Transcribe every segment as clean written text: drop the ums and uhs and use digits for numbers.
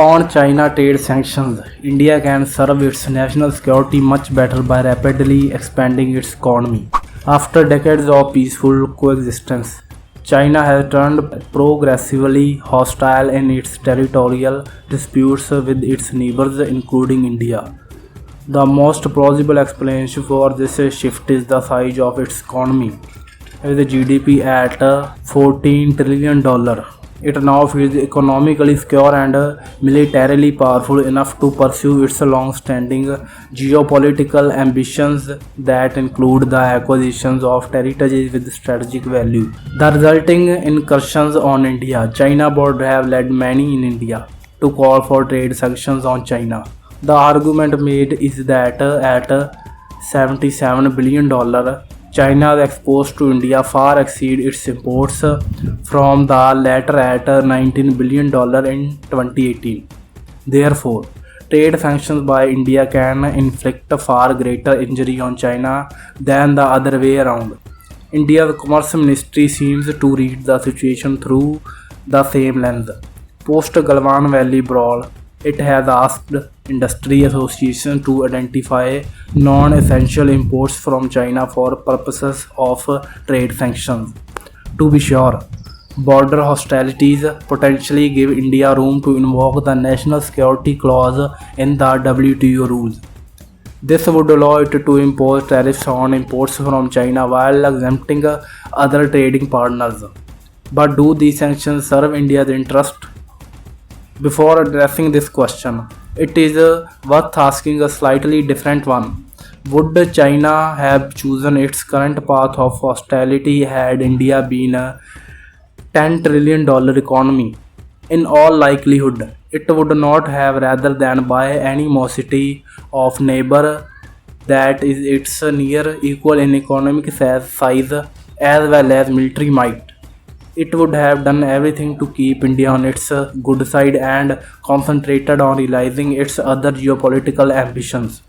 On China trade sanctions, India can serve its national security much better by rapidly expanding its economy. After decades of peaceful coexistence, China has turned progressively hostile in its territorial disputes with its neighbors, including India. The most plausible explanation for this shift is the size of its economy. With GDP at $14 trillion, it now feels economically secure and militarily powerful enough to pursue its long-standing geopolitical ambitions that include the acquisitions of territories with strategic value. The resulting incursions on India, China board have led many in India to call for trade sanctions on China. The argument made is that at $77 billion, China's exports to India far exceed its imports from the latter at $19 billion in 2018. Therefore, trade sanctions by India can inflict far greater injury on China than the other way around. India's Commerce Ministry seems to read the situation through the same lens. Post Galwan Valley brawl, it has asked industry associations to identify non-essential imports from China for purposes of trade sanctions. To be sure, border hostilities potentially give India room to invoke the national security clause in the WTO rules. This would allow it to impose tariffs on imports from China while exempting other trading partners. But do these sanctions serve India's interest? Before addressing this question, it is worth asking a slightly different one. Would China have chosen its current path of hostility had India been a $10 trillion economy? In all likelihood, it would not have, rather than by animosity of neighbor that is its near equal in economic size as well as military might. It would have done everything to keep India on its good side and concentrated on realizing its other geopolitical ambitions.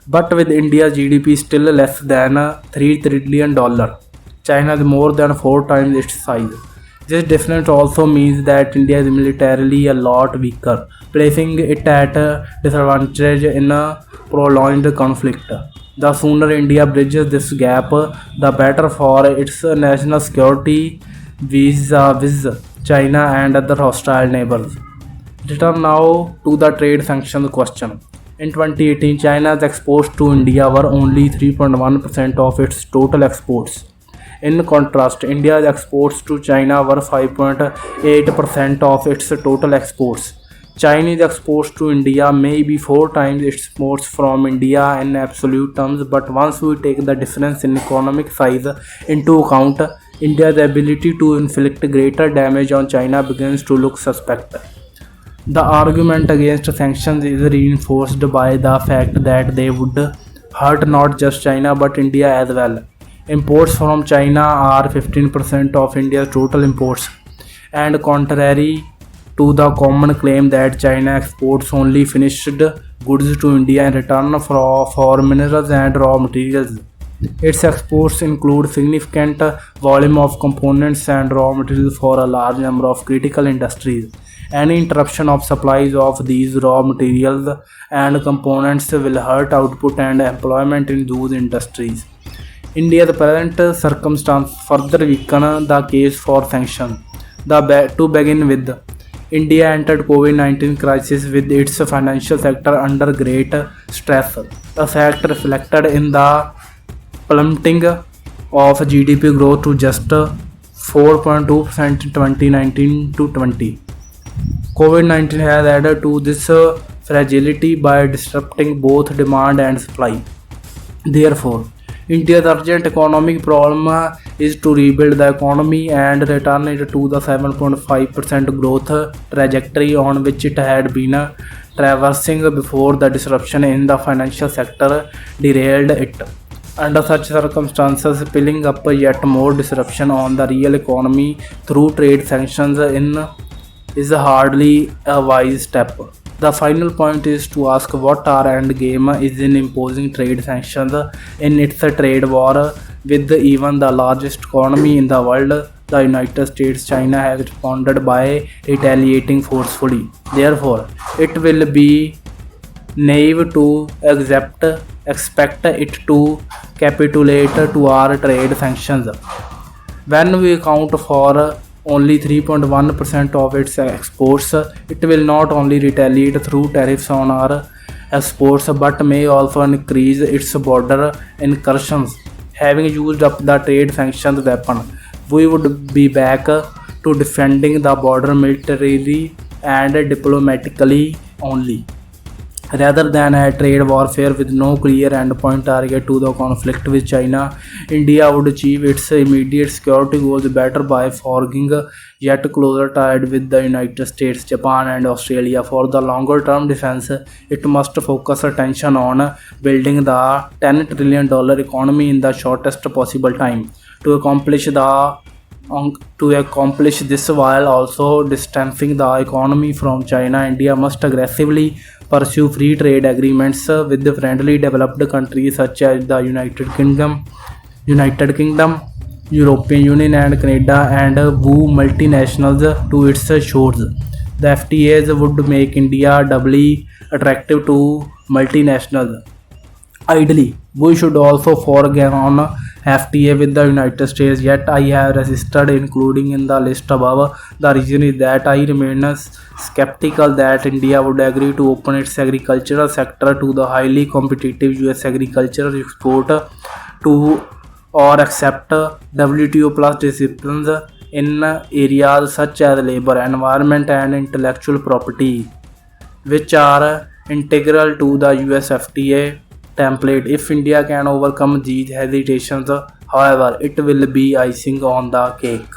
But with India's GDP still less than $3 trillion, China is more than 4 times its size. This difference also means that India is militarily a lot weaker, placing it at a disadvantage in a prolonged conflict. The sooner India bridges this gap, the better for its national security vis-a-vis China and other hostile neighbors. Return now to the trade sanctions question. In 2018, China's exports to India were only 3.1% of its total exports. In contrast, India's exports to China were 5.8% of its total exports. Chinese exports to India may be 4 times its exports from India in absolute terms, but once we take the difference in economic size into account, India's ability to inflict greater damage on China begins to look suspect. The argument against sanctions is reinforced by the fact that they would hurt not just China but India as well. Imports from China are 15% of India's total imports, and contrary to the common claim that China exports only finished goods to India in return for minerals and raw materials, its exports include significant volume of components and raw materials for a large number of critical industries. Any interruption of supplies of these raw materials and components will hurt output and employment in those industries. India's present circumstances further weaken the case for sanctions. To begin with, India entered COVID-19 crisis with its financial sector under great stress, a fact reflected in the plummeting of GDP growth to just 4.2% in 2019 to 20. COVID-19 has added to this fragility by disrupting both demand and supply. Therefore, India's urgent economic problem is to rebuild the economy and return it to the 7.5% growth trajectory on which it had been traversing before the disruption in the financial sector derailed it. Under such circumstances, piling up yet more disruption on the real economy through trade sanctions is hardly a wise step. The final point is to ask what our end game is in imposing trade sanctions in its trade war with even the largest economy in the world the United States, China has responded by retaliating forcefully. Therefore, it will be naive to expect it to capitulate to our trade sanctions. When we account for only 3.1% of its exports, it will not only retaliate through tariffs on our exports but may also increase its border incursions. Having used up the trade sanctions weapon, we would be back to defending the border militarily and diplomatically only, rather than a trade warfare with no clear endpoint target to the conflict with China. India would achieve its immediate security goals better by forging yet closer ties with the United States, Japan, and Australia. For the longer term defense, it must focus attention on building the $10 trillion economy in the shortest possible time. To accomplish this while also distancing the economy from China, India must aggressively pursue free trade agreements with the friendly developed countries such as the United Kingdom, European Union, and Canada, and woo multinationals to its shores. The FTAs would make India doubly attractive to multinationals. Ideally, we should also forge on FTA with the United States, yet I have resisted including in the list above. The reason is that I remain skeptical that India would agree to open its agricultural sector to the highly competitive US agricultural export to or accept WTO plus disciplines in areas such as labor, environment, and intellectual property, which are integral to the US FTA template. If India can overcome these hesitations, however, it will be icing on the cake.